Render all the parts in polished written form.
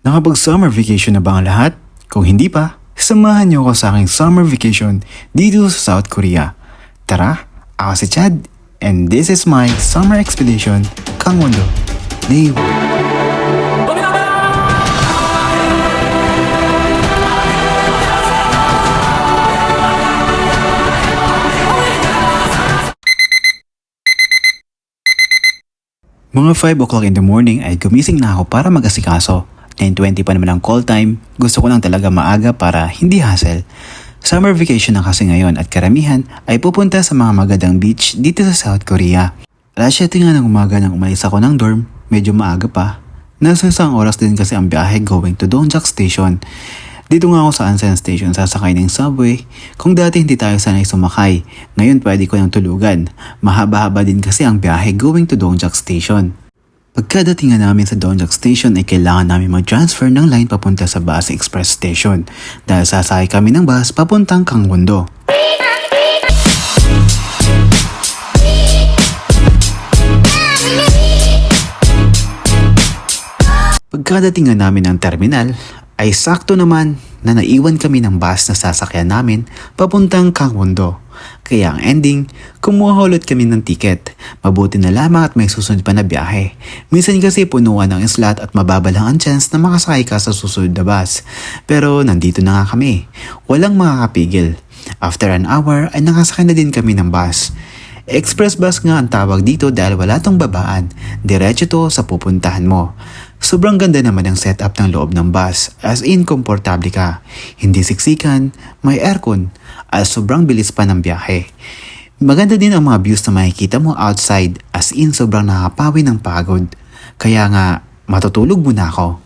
Nakapag-summer vacation na ba ang lahat? Kung hindi pa, samahan niyo ako sa aking summer vacation dito sa South Korea. Tara, ako si Chad and this is my summer expedition, Gangwon-do. Day 1. Mga 5 o'clock in the morning ay gumising na ako para mag-asikaso. 9:20 pa naman ang call time, gusto ko lang talaga maaga para hindi hassle. Summer vacation na kasi ngayon at karamihan ay pupunta sa mga magandang beach dito sa South Korea. Alas 7 nga ng umaga nang umalis ako ng dorm, medyo maaga pa. Nasa isang oras din kasi ang biyahe going to Dongjak Station. Dito nga ako sa Ansan Station sasakay ng subway. Kung dati hindi tayo sanay sumakay, ngayon pwede ko nang tulugan. Mahaba-haba din kasi ang biyahe going to Dongjak Station. Pagkadating nga namin sa Dongjak Station ay kailangan namin mag-transfer ng line papunta sa Bus Express Station dahil sasakay kami ng bus papuntang Gangwon-do. Pagkadating nga namin ng terminal, ay sakto naman na naiwan kami ng bus na sasakyan namin papuntang Gangwon-do. Kaya ang ending, kumuha ulit kami ng ticket. Mabuti na lamang at may susunod pa na biyahe. Minsan kasi punuan ng slot at mababa lang ang chance na makasakay ka sa susunod na bus. Pero nandito na nga kami. Walang makakapigil. After an hour ay nakasakay na din kami ng bus. Express bus nga ang tawag dito dahil wala tong babaan. Diretso to sa pupuntahan mo. Sobrang ganda naman ang setup ng loob ng bus, as in komportable ka. Hindi siksikan, may aircon, at sobrang bilis pa ng biyahe. Maganda din ang mga views na makikita mo outside, as in sobrang nakakapawi ng pagod. Kaya nga, matutulog muna ako.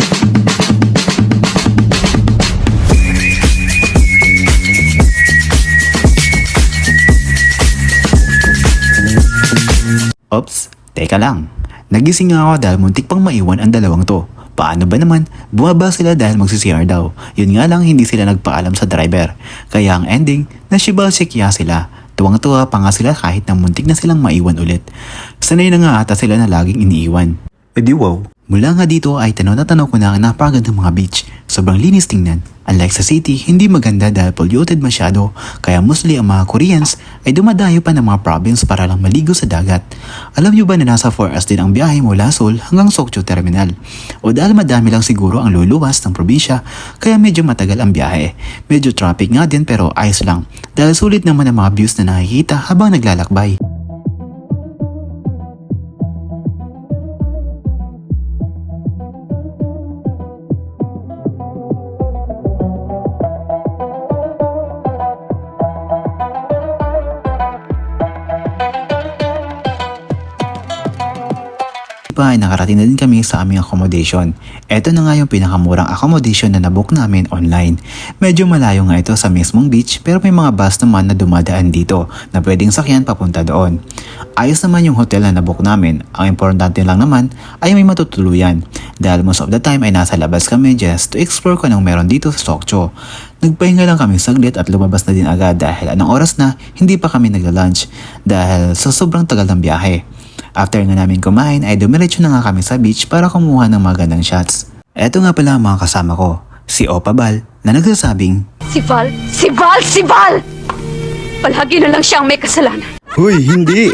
Oops, teka lang. Nagising nga ako dahil muntik pang maiwan ang dalawang to. Paano ba naman? Bumaba sila dahil magsi-CR daw. Yun nga lang hindi sila nagpaalam sa driver. Kaya ang ending, nasibal-sikya sila. Tuwang-tuwa pa nga sila kahit na muntik na silang maiwan ulit. Sanay na nga ata sila na laging iniiwan. E di wow. Mula nga dito ay tanaw na tanaw ko na ang napakagandang mga beach. Sobrang linis tingnan. Unlike sa city, hindi maganda dahil polluted masyado. Kaya mostly ang mga Koreans ay dumadayo pa ng mga province para lang maligo sa dagat. Alam nyo ba na nasa 4 hours din ang biyahe mula Seoul hanggang Sokcho Terminal? O dahil madami lang siguro ang luluwas ng probinsya, kaya medyo matagal ang biyahe. Medyo traffic nga din pero ayos lang. Dahil sulit naman ang mga views na nakikita habang naglalakbay. Ay nakarating na din kami sa aming accommodation. Ito na nga yung pinakamurang accommodation na nabook namin online. Medyo malayo nga ito sa mismong beach pero may mga bus naman na dumadaan dito na pwedeng sakyan papunta doon. Ayos naman yung hotel na nabook namin. Ang importante lang naman ay may matutuluyan dahil most of the time ay nasa labas kami just to explore kung anong meron dito sa Sokcho. Nagpahinga lang kami saglit at lumabas na din agad dahil anong oras na hindi pa kami nagla-lunch dahil sa sobrang tagal ng biyahe. After nga namin kumain ay dumiretso na nga kami sa beach para kumuha ng magandang shots. Eto nga pala ang mga kasama ko, si Opa Bal na nagsasabing, Si Val! Si Val! Si Val! Palagi na lang siyang may kasalanan. Huy, hindi!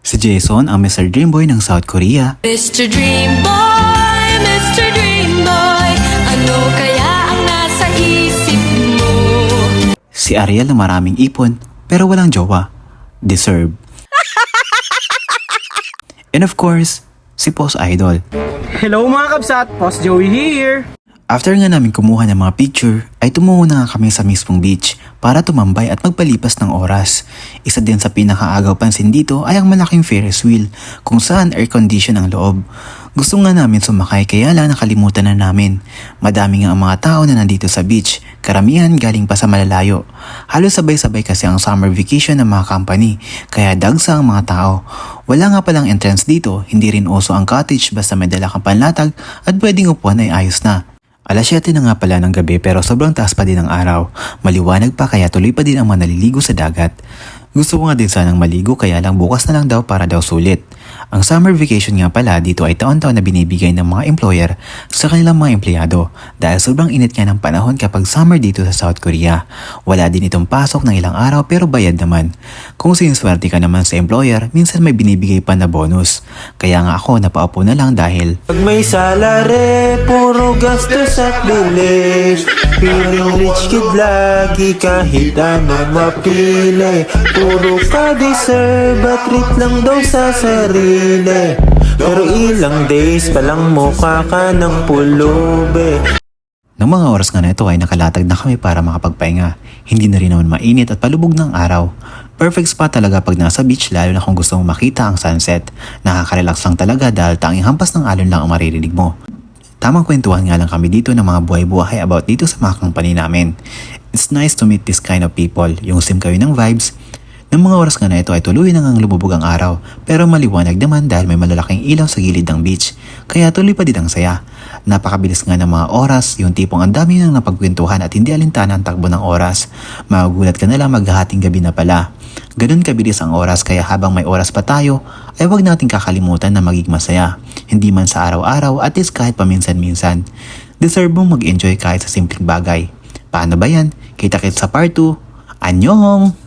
Si Jason ang Mr. Dreamboy ng South Korea. Mr. Dreamboy, Mr. Dreamboy, ano kaya ang nasa isip mo? Si Ariel na maraming ipon pero walang jowa. Deserve. And of course, si Post Idol. Hello mga kabsat, Boss Joey here! After nga namin kumuha ng mga picture, ay tumungo na nga kami sa mismong beach para tumambay at magpalipas ng oras. Isa din sa pinakaagaw pansin dito ay ang malaking Ferris wheel kung saan air condition ang loob. Gusto nga namin sumakay kaya lang nakalimutan na namin. Madami nga ang mga tao na nandito sa beach, karamihan galing pa sa malalayo. Halos sabay-sabay kasi ang summer vacation ng mga company, kaya dagsa ang mga tao. Wala nga palang entrance dito, hindi rin uso ang cottage basta may dala kang panlatag at pwedeng upuan ay ayos na. Alas 7 na nga pala ng gabi pero sobrang taas pa din ang araw. Maliwanag pa kaya tuloy pa din ang mga naliligo sa dagat. Gusto ko nga din sanang maligo kaya lang bukas na lang daw para daw sulit. Ang summer vacation nga pala dito ay taon-taon na binibigay ng mga employer sa kanilang mga empleyado dahil sobrang init nga ng panahon kapag summer dito sa South Korea. Wala din itong pasok ng ilang araw pero bayad naman. Kung siniswerte ka naman sa employer, minsan may binibigay pa na bonus. Kaya nga ako napaupo na lang dahil Pag may salary, puro gastos at bilis. Feeling rich kid lagi kahit anong mapili. Puro ka deserve at treat lang daw sa sarili. Pero ilang days pa lang mukha ka ng pulubi. Nang mga oras nga na ito ay nakalatag na kami para makapagpahinga. Hindi na rin naman mainit at palubog ng araw. Perfect spot talaga pag nasa beach lalo na kung gusto mong makita ang sunset. Nakaka-relax lang talaga dahil tanging hampas ng alon lang ang maririnig mo. Tamang kwentuhan nga lang kami dito ng mga buhay-buhay about dito sa mga company namin. It's nice to meet this kind of people, yung sim kayo ng vibes. Nang mga oras nga na ito ay tuloy na ngang lumubog ang araw pero maliwanag naman dahil may malalaking ilaw sa gilid ng beach kaya tuloy pa din ang saya. Napakabilis nga ng mga oras, yung tipong ang dami nang napagkwentuhan at hindi alintana ang takbo ng oras. Magugulat ka na lang maghahating gabi na pala. Ganun kabilis ang oras kaya habang may oras pa tayo ay huwag nating kakalimutan na maging masaya. Hindi man sa araw-araw at least kahit paminsan-minsan. Deserve mong mag-enjoy kahit sa simpleng bagay. Paano ba yan? Kita-kits sa part 2. Annyeong!